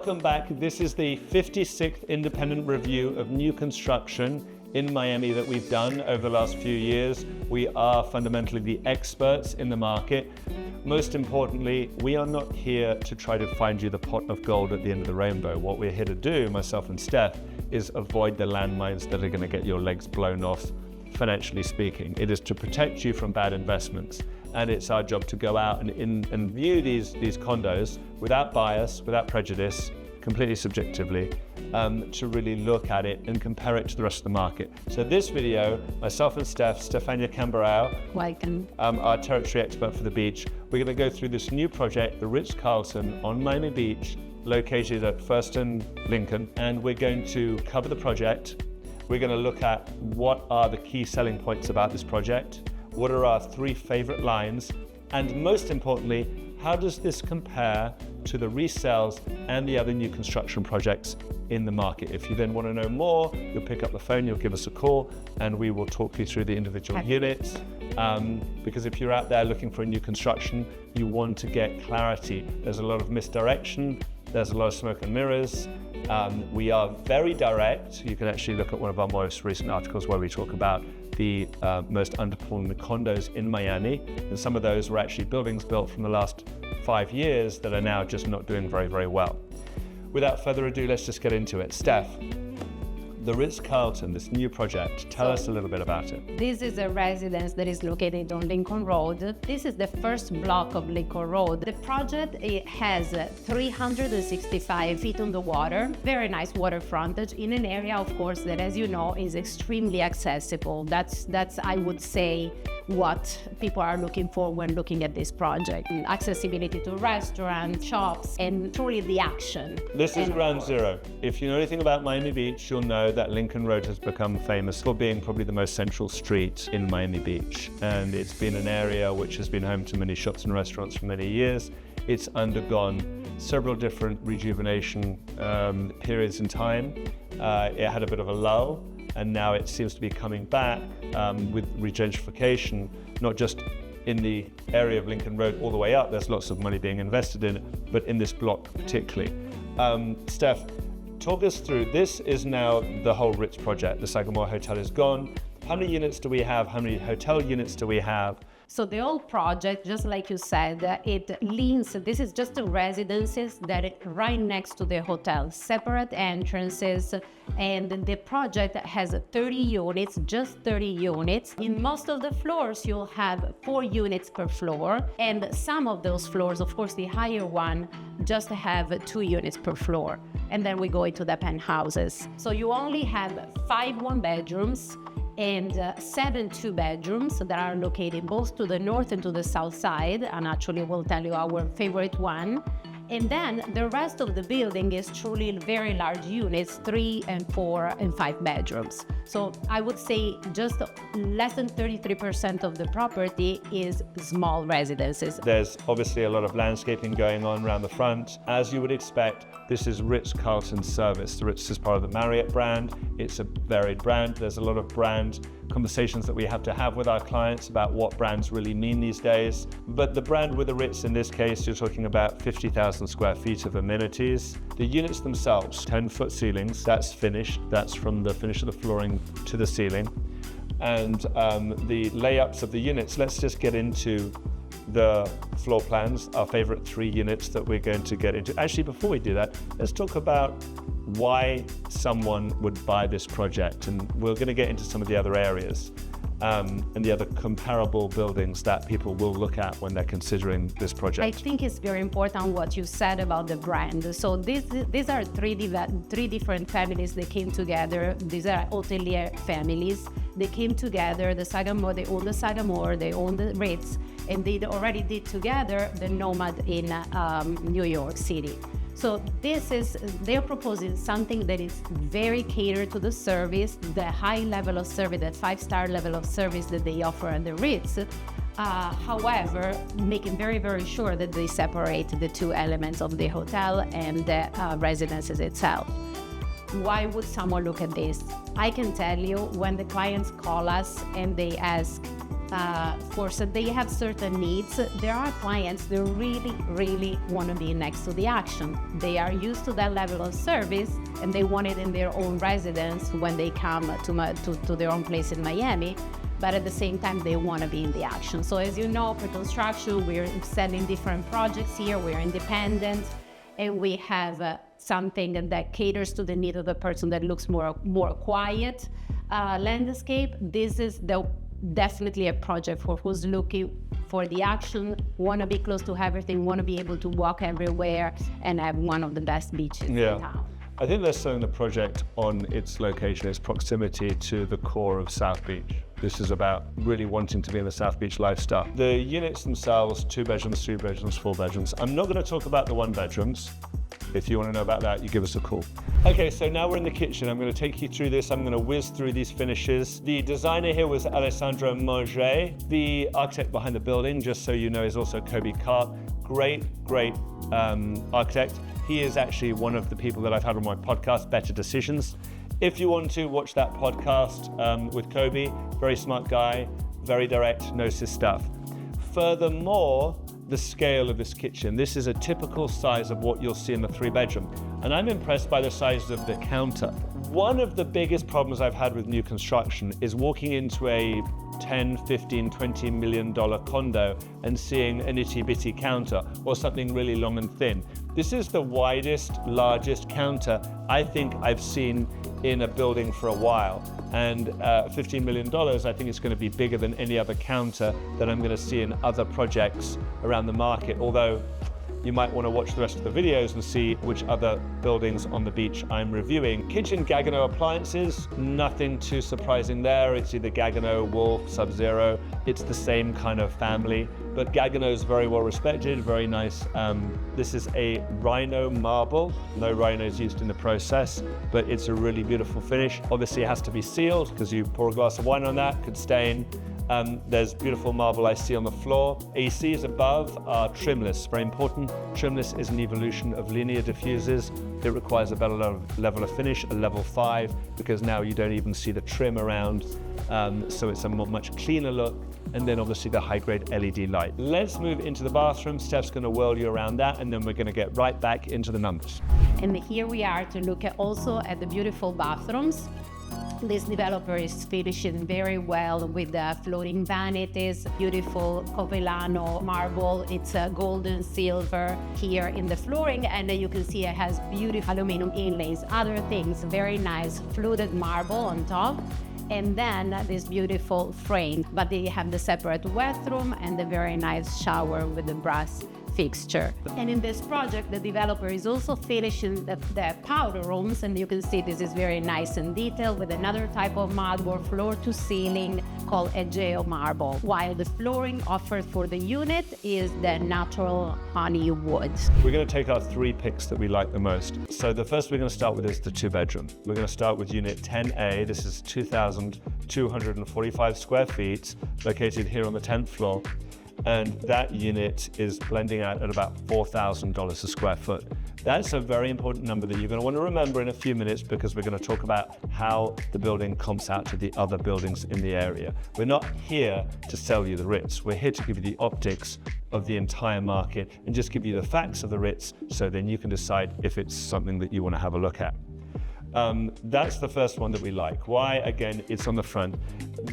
Welcome back. This is the 56th independent review of new construction in Miami that we've done over the last few years. We are fundamentally the experts in the market. Most importantly, we are not here to try to find you the pot of gold at the end of the rainbow. What we're here to do, myself and Steph, is avoid the landmines that are going to get your legs blown off, financially speaking. It is to protect you from bad investments. And it's our job to go out and view these condos without bias, without prejudice, completely subjectively, to really look at it and compare it to the rest of the market. So this video, myself and Stefania Camberau, welcome, our territory expert for the beach, we're going to go through this new project, the Ritz-Carlton on Miami Beach, located at First and Lincoln, and we're going to cover the project. We're going to look at what are the key selling points about this project, what are our 3 favorite lines, and most importantly, how does this compare to the resales and the other new construction projects in the market? If you then want to know more, you'll pick up the phone, you'll give us a call, and we will talk you through the individual units. Because if you're out there looking for a new construction, you want to get clarity. There's a lot of misdirection, there's a lot of smoke and mirrors. We are very direct. You can actually look at one of our most recent articles where we talk about the most underperforming condos in Miami, and some of those were actually buildings built from the last 5 years that are now just not doing very, very well. Without further ado, let's just get into it. Steph, the Ritz-Carlton, this new project, tell us a little bit about it. This is a residence that is located on Lincoln Road. This is the first block of Lincoln Road. The project, it has 365 feet on the water, very nice water frontage in an area, of course, that, as you know, is extremely accessible. That's I would say, what people are looking for when looking at this project. Accessibility to restaurants, shops, and truly the action. This is ground zero. If you know anything about Miami Beach, you'll know that Lincoln Road has become famous for being probably the most central street in Miami Beach. And it's been an area which has been home to many shops and restaurants for many years. It's undergone several different rejuvenation periods in time. It had a bit of a lull, and now it seems to be coming back with gentrification, not just in the area of Lincoln Road all the way up. There's lots of money being invested in it, but in this block particularly. Steph, talk us through, this is now the whole Ritz project. The Sagamore Hotel is gone. How many units do we have? How many hotel units do we have? So the whole project, just like you said, it leans, this is just the residences that are right next to the hotel, separate entrances, and the project has 30 units, just 30 units. In most of the floors, you'll have 4 units per floor, and some of those floors, of course, the higher one, just have 2 units per floor. And then we go into the penthouses. So you only have 5 one-bedrooms, and 7 two-bedrooms that are located both to the north and to the south side, and actually we'll tell you our favorite one. And then the rest of the building is truly very large units, 3 and 4 and 5 bedrooms. So I would say just less than 33% of the property is small residences. There's obviously a lot of landscaping going on around the front. As you would expect, this is Ritz-Carlton service. The Ritz is part of the Marriott brand. It's a varied brand. There's a lot of brand conversations that we have to have with our clients about what brands really mean these days. But the brand with the Ritz, in this case, you're talking about 50,000 square feet of amenities. The units themselves, 10-foot ceilings, that's finished. That's from the finish of the flooring to the ceiling. And the layups of the units, let's just get into the floor plans, our favorite 3 units that we're going to get into. Actually, before we do that, let's talk about why someone would buy this project, and we're going to get into some of the other areas and the other comparable buildings that people will look at when they're considering this project. I think it's very important what you said about the brand. So these are three different families that came together. These are hotelier families. They came together, the Sagamore, they own the Sagamore, they own the Ritz, and they already did together the Nomad in New York City. So they're proposing something that is very catered to the service, the high level of service, that 5-star level of service that they offer at the Ritz. However, making very, very sure that they separate the 2 elements of the hotel and the residences itself. Why would someone look at this? I can tell you, when the clients call us and they ask, Of course, they have certain needs. There are clients that really want to be next to the action. They are used to that level of service and they want it in their own residence when they come to their own place in Miami. But at the same time, they want to be in the action. So as you know, for construction, we're selling different projects here. We're independent, and we have something that caters to the need of the person that looks more quiet landscape. This is definitely a project for who's looking for the action, want to be close to everything, want to be able to walk everywhere, and have one of the best beaches in town. I think they're selling the project on its location, its proximity to the core of South Beach. This is about really wanting to be in the South Beach lifestyle. The units themselves, 2 bedrooms, 3 bedrooms, 4 bedrooms. I'm not going to talk about the 1 bedrooms. If you want to know about that, you give us a call. Okay, so now we're in the kitchen. I'm going to take you through this. I'm going to whiz through these finishes. The designer here was Alessandro Monge. The architect behind the building, just so you know, is also Kobe Karp. Great architect. He is actually one of the people that I've had on my podcast, Better Decisions. If you want to watch that podcast with Kobe, very smart guy, very direct, knows his stuff. Furthermore, the scale of this kitchen. This is a typical size of what you'll see in the 3-bedroom. And I'm impressed by the size of the counter. One of the biggest problems I've had with new construction is walking into a 10, 15, $20 million condo and seeing an itty-bitty counter or something really long and thin. This is the widest, largest counter I think I've seen in a building for a while. And $15 million, I think it's going to be bigger than any other counter that I'm going to see in other projects around the market. Although you might want to watch the rest of the videos and see which other buildings on the beach I'm reviewing. Kitchen Gaggenau appliances, nothing too surprising there. It's either Gaggenau, Wolf, Sub-Zero. It's the same kind of family, but Gaggenau is very well respected, very nice. This is a rhino marble. No rhinos used in the process, but it's a really beautiful finish. Obviously it has to be sealed because you pour a glass of wine on that, could stain. There's beautiful marble I see on the floor. ACs above are trimless, very important. Trimless is an evolution of linear diffusers. It requires a better level of finish, a level 5, because now you don't even see the trim around. So it's a much cleaner look. And then obviously the high-grade LED light. Let's move into the bathroom. Steph's going to whirl you around that, and then we're going to get right back into the numbers. And here we are to look also at the beautiful bathrooms. This developer is finishing very well with the floating vanities, beautiful Covellano marble. It's a gold and silver here in the flooring, and you can see it has beautiful aluminum inlays, other things, very nice fluted marble on top. And then this beautiful frame, but they have the separate bathroom and the very nice shower with the brass fixture. And in this project, the developer is also finishing the powder rooms, and you can see this is very nice and detailed with another type of marble floor to ceiling called Egeo marble, while the flooring offered for the unit is the natural honey wood. We're going to take our 3 picks that we like the most. So the first we're going to start with is the 2-bedroom. We're going to start with unit 10A. This is 2,245 square feet, located here on the 10th floor. And that unit is blending out at about $4,000 a square foot. That's a very important number that you're going to want to remember in a few minutes, because we're going to talk about how the building comps out to the other buildings in the area. We're not here to sell you the Ritz. We're here to give you the optics of the entire market and just give you the facts of the Ritz, so then you can decide if it's something that you want to have a look at. That's the first one that we like. Why? Again, it's on the front.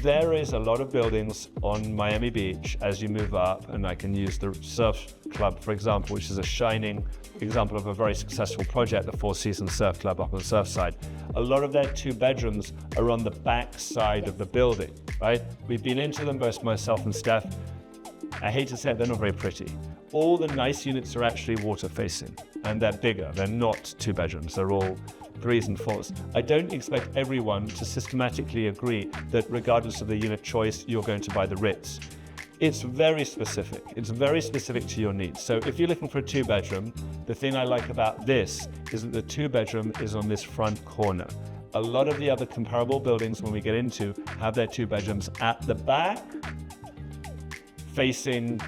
There is a lot of buildings on Miami Beach as you move up, and I can use the Surf Club, for example, which is a shining example of a very successful project, the Four Seasons Surf Club up on the surf side. A lot of their 2 bedrooms are on the back side of the building, right? We've been into them, both myself and Steph. I hate to say it, they're not very pretty. All the nice units are actually water facing, and they're bigger. They're not 2 bedrooms. They're all 3s and 4s. I don't expect everyone to systematically agree that regardless of the unit choice, you're going to buy the Ritz. It's very specific. It's very specific to your needs. So if you're looking for a 2-bedroom, the thing I like about this is that the 2-bedroom is on this front corner. A lot of the other comparable buildings, when we get into, have their 2 bedrooms at the back, facing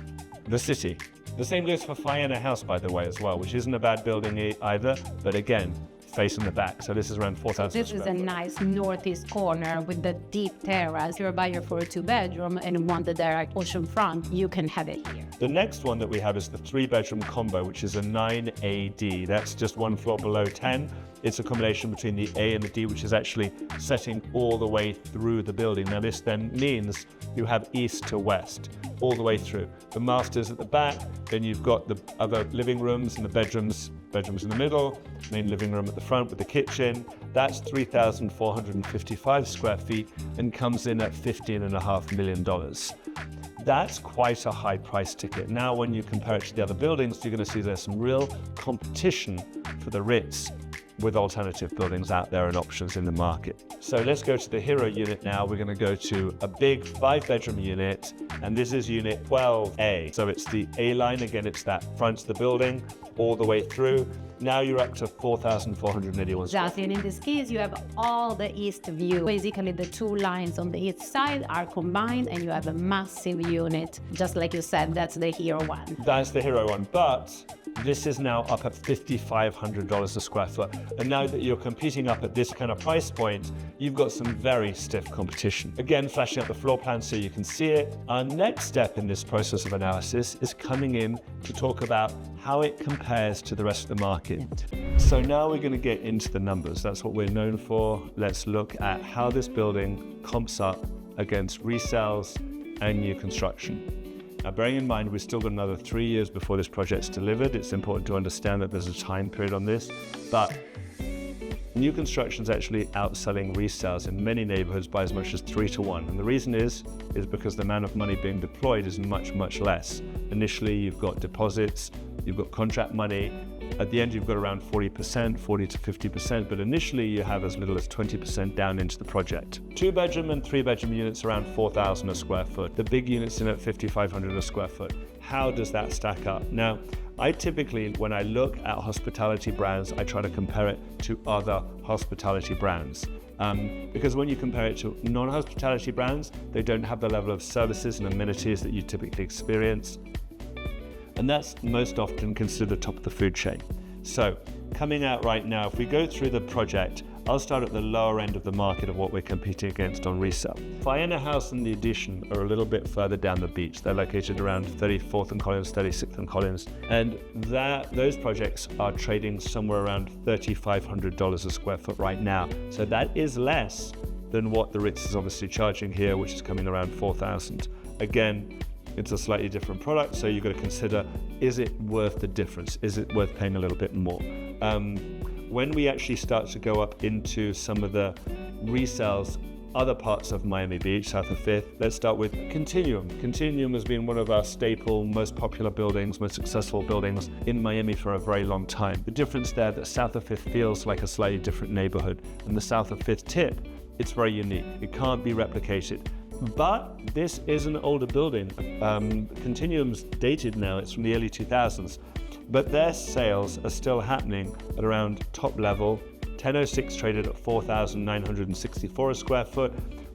the city. The same goes for Fiona House, by the way, as well, which isn't a bad building either, but again, facing the back. So this is around 4,000 This is a nice northeast corner with the deep terrace. If you're a buyer for a 2-bedroom and want the direct ocean front, you can have it here. The next one that we have is the 3-bedroom combo, which is a 9AD. That's just one floor below 10. It's a combination between the A and the D, which is actually setting all the way through the building. Now this then means you have east to west all the way through. The master's at the back, then you've got the other living rooms and the bedrooms in the middle, main living room at the front with the kitchen. That's 3,455 square feet and comes in at $15.5 million. That's quite a high price ticket. Now, when you compare it to the other buildings, you're going to see there's some real competition for the Ritz with alternative buildings out there and options in the market. So let's go to the hero unit now. We're going to go to a big 5-bedroom unit, and this is unit 12A. So it's the A line. Again, it's that front of the building all the way through. Now you're up to 4,481. Exactly, and in this case, you have all the east view. Basically, the two lines on the east side are combined, and you have a massive unit. Just like you said, that's the hero one. That's the hero one, but this is now up at $5,500 a square foot. And now that you're competing up at this kind of price point, you've got some very stiff competition. Again, flashing up the floor plan so you can see it. Our next step in this process of analysis is coming in to talk about how it compares to the rest of the market. So now we're going to get into the numbers. That's what we're known for. Let's look at how this building comps up against resales and new construction. Now, bearing in mind, we've still got another 3 years before this project's delivered. It's important to understand that there's a time period on this, but new construction is actually outselling resales in many neighborhoods by as much as 3 to 1. And the reason is because the amount of money being deployed is much, much less. Initially, you've got deposits, you've got contract money. At the end, you've got around 40%, 40 to 50%, but initially you have as little as 20% down into the project. 2-bedroom and 3-bedroom units around 4,000 a square foot. The big units in at 5,500 a square foot. How does that stack up? Now, I typically, when I look at hospitality brands, I try to compare it to other hospitality brands. Because when you compare it to non-hospitality brands, they don't have the level of services and amenities that you typically experience. And that's most often considered top of the food chain. So coming out right now, if we go through the project, I'll start at the lower end of the market of what we're competing against on resale. Fiona House and The Addition are a little bit further down the beach. They're located around 34th and Collins, 36th and Collins. And those projects are trading somewhere around $3,500 a square foot right now. So that is less than what the Ritz is obviously charging here, which is coming around 4,000. Again, it's a slightly different product, so you've got to consider, is it worth the difference? Is it worth paying a little bit more? When we actually start to go up into some of the resales, other parts of Miami Beach, south of 5th, let's start with Continuum. Continuum has been one of our staple, most popular buildings, most successful buildings in Miami for a very long time. The difference there that south of 5th feels like a slightly different neighborhood, and the south of 5th tip, it's very unique. It can't be replicated. But this is an older building. Continuum's dated now, it's from the early 2000s, but their sales are still happening at around top level. 1006 traded at 4,964 a square foot,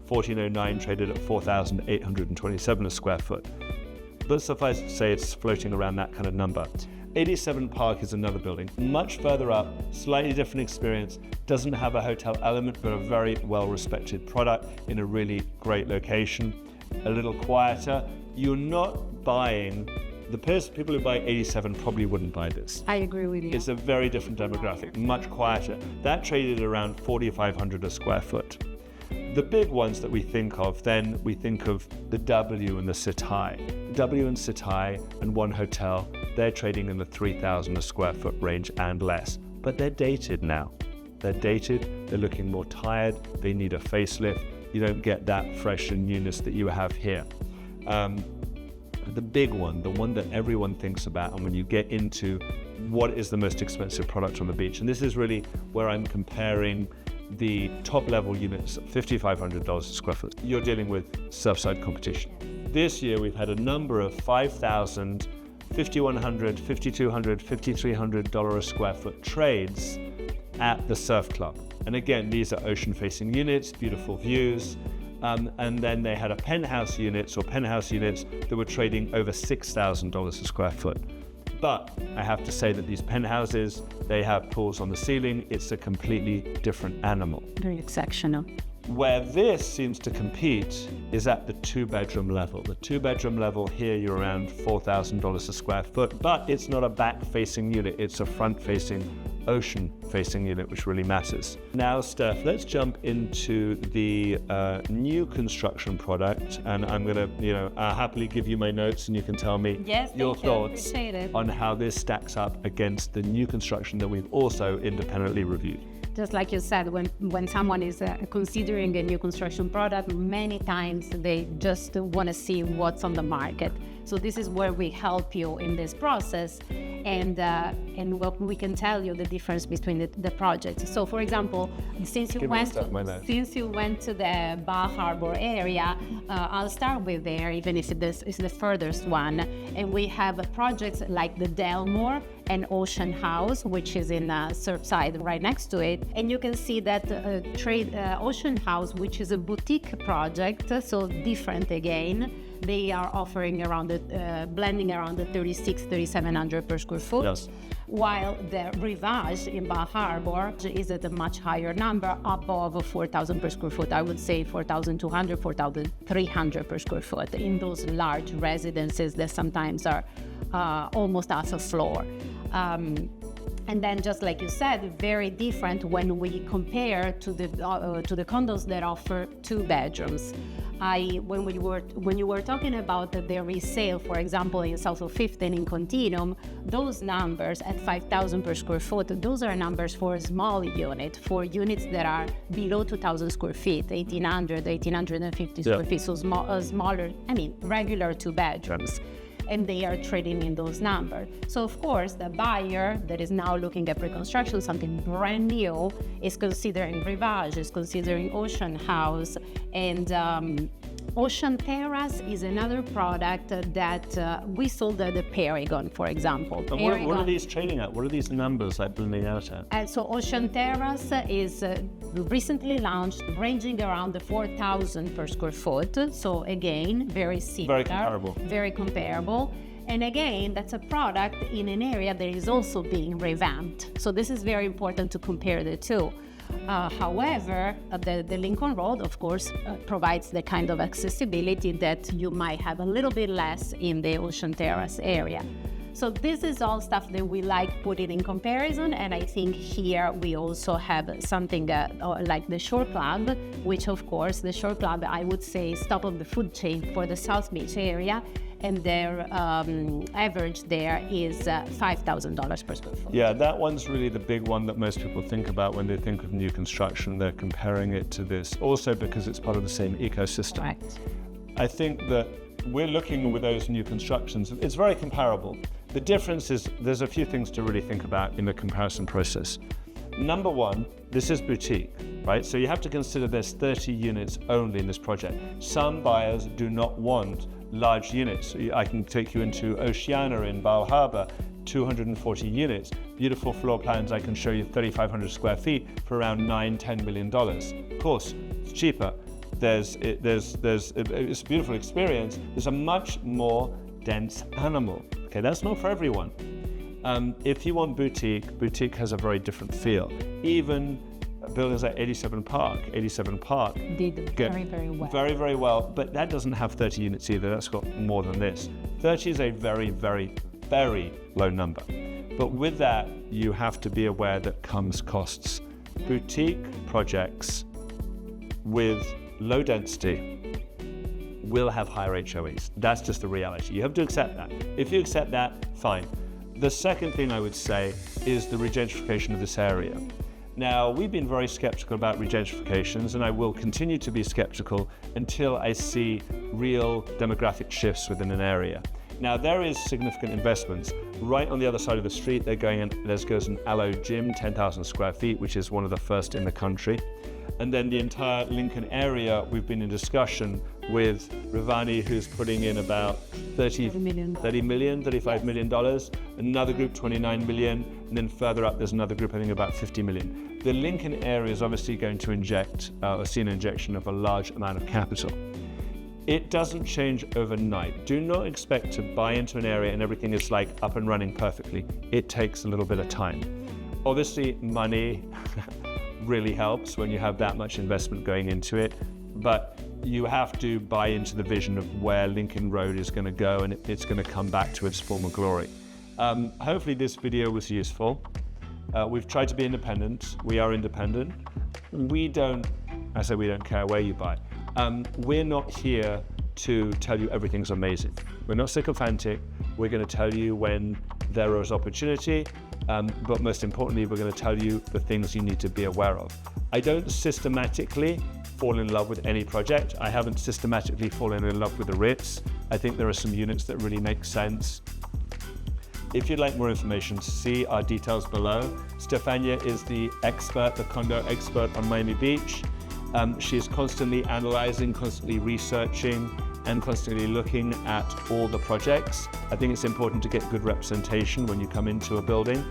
1409 traded at 4,827 a square foot. But suffice to say, it's floating around that kind of number. 87 Park is another building, much further up, slightly different experience, doesn't have a hotel element, but a very well-respected product in a really great location, a little quieter. You're not buying, people who buy 87 probably wouldn't buy this. I agree with you. It's a very different demographic, much quieter. That traded around 4,500 a square foot. The big ones that we think of, then we think of the W and the Sit High. W and Sit High and One Hotel, they're trading in the 3,000 a square foot range and less, but they're dated now. They're dated, they're looking more tired, they need a facelift. You don't get that fresh and newness that you have here. The big one, the one that everyone thinks about, and when you get into what is the most expensive product on the beach, and this is really where I'm comparing the top level units at $5,500 a square foot, you're dealing with Surfside competition. This year we've had a number of $5,000, $5,100, $5,200, $5,300 a square foot trades at the Surf Club. And again, these are ocean facing units, beautiful views. And then they had penthouse units that were trading over $6,000 a square foot. But I have to say that these penthouses, they have pools on the ceiling. It's a completely different animal. Very exceptional. Where this seems to compete is at the 2-bedroom level. The 2-bedroom level here, you're around $4,000 a square foot, but it's not a back-facing unit. It's a front-facing, ocean-facing unit, which really matters. Now, Steph, let's jump into the new construction product, and I'm gonna, I'll happily give you my notes, and you can tell me your thoughts on how this stacks up against the new construction that we've also independently reviewed. Just like you said, when someone is considering a new construction product, many times they just want to see what's on the market. So this is where we help you in this process, and what we can tell you the difference between the projects. So, for example, since you went to the Bar Harbor area, I'll start with there, even if this is the furthest one. And we have projects like the Delmore and Ocean House, which is in Surfside, right next to it. And you can see that Ocean House, which is a boutique project, so different again. They are offering blending around the 3,700 per square foot. Yes. While the Rivage in Bar Harbor is at a much higher number, above 4,000 per square foot. I would say 4,200, 4,300 per square foot in those large residences that sometimes are almost as a floor. And then, just like you said, very different when we compare to the condos that offer 2 bedrooms. When you were talking about the resale, for example, in South of 15 in Continuum, those numbers at 5,000 per square foot, those are numbers for a small unit, for units that are below 2,000 square feet, 1,800, 1,850 square feet, so smaller, regular 2 bedrooms. And they are trading in those numbers. So of course, the buyer that is now looking at pre-construction, something brand new, is considering Rivage, is considering Ocean House, and Ocean Terrace is another product that we sold at the Paragon, for example. And what are these trading at? What are these numbers like blending out at? And so Ocean Terrace is recently launched, ranging around the 4,000 per square foot. So again, very similar. Very comparable. And again, that's a product in an area that is also being revamped. So this is very important to compare the two. However, the Lincoln Road, of course, provides the kind of accessibility that you might have a little bit less in the Ocean Terrace area. So this is all stuff that we like putting in comparison, and I think here we also have something like the Shore Club, which of course the Shore Club, I would say, is top of the food chain for the South Beach area, and their average there is $5,000 per square foot. Yeah, that one's really the big one that most people think about when they think of new construction. They're comparing it to this, also because it's part of the same ecosystem. Right. I think that we're looking with those new constructions, it's very comparable. The difference is there's a few things to really think about in the comparison process. Number one, this is boutique, right? So you have to consider there's 30 units only in this project. Some buyers do not want large units. I can take you into Oceana in Bar Harbor, 240 units, beautiful floor plans. I can show you 3,500 square feet for around $9-10 million. Of course, it's cheaper. It's a beautiful experience. There's a much more dense animal. Okay, that's not for everyone. If you want boutique has a very different feel. Even buildings like 87 Park did very, very well. Very, very well, but that doesn't have 30 units either. That's got more than this. 30 is a very, very, very low number. But with that, you have to be aware that comes costs. Boutique projects with low density will have higher HOAs. That's just the reality. You have to accept that. If you accept that, fine. The second thing I would say is the regentrification of this area. Now, we've been very skeptical about regentrifications, and I will continue to be skeptical until I see real demographic shifts within an area. Now, there is significant investments. Right on the other side of the street, there goes an Aloe gym, 10,000 square feet, which is one of the first in the country. And then the entire Lincoln area, we've been in discussion with Rivani, who's putting in about $35 million. Another group, $29 million. And then further up, there's another group, I think about $50 million. The Lincoln area is obviously going to see an injection of a large amount of capital. It doesn't change overnight. Do not expect to buy into an area and everything is like up and running perfectly. It takes a little bit of time. Obviously, money really helps when you have that much investment going into it, but you have to buy into the vision of where Lincoln Road is going to go, and it's going to come back to its former glory. Hopefully this video was useful. We've tried to be independent. We are independent. We don't care where you buy. We're not here to tell you everything's amazing. We're not sycophantic. We're going to tell you when there is opportunity, but most importantly, we're going to tell you the things you need to be aware of. I don't systematically fall in love with any project. I haven't systematically fallen in love with the Ritz. I think there are some units that really make sense. If you'd like more information, see our details below. Stefania is the expert, the condo expert on Miami Beach. She is constantly analyzing, constantly researching, and constantly looking at all the projects. I think it's important to get good representation when you come into a building,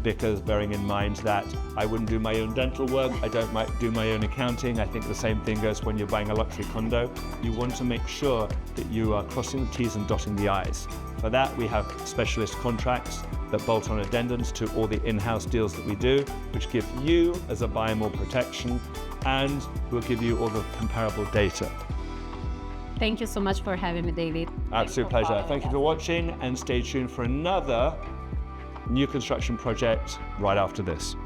because bearing in mind that I wouldn't do my own dental work, I don't do my own accounting. I think the same thing goes when you're buying a luxury condo. You want to make sure that you are crossing the T's and dotting the I's. For that, we have specialist contracts that bolt on addendums to all the in-house deals that we do, which give you as a buyer more protection, and will give you all the comparable data. Thank you so much for having me, David. Absolute pleasure. Thank you for watching, and stay tuned for another new construction project right after this.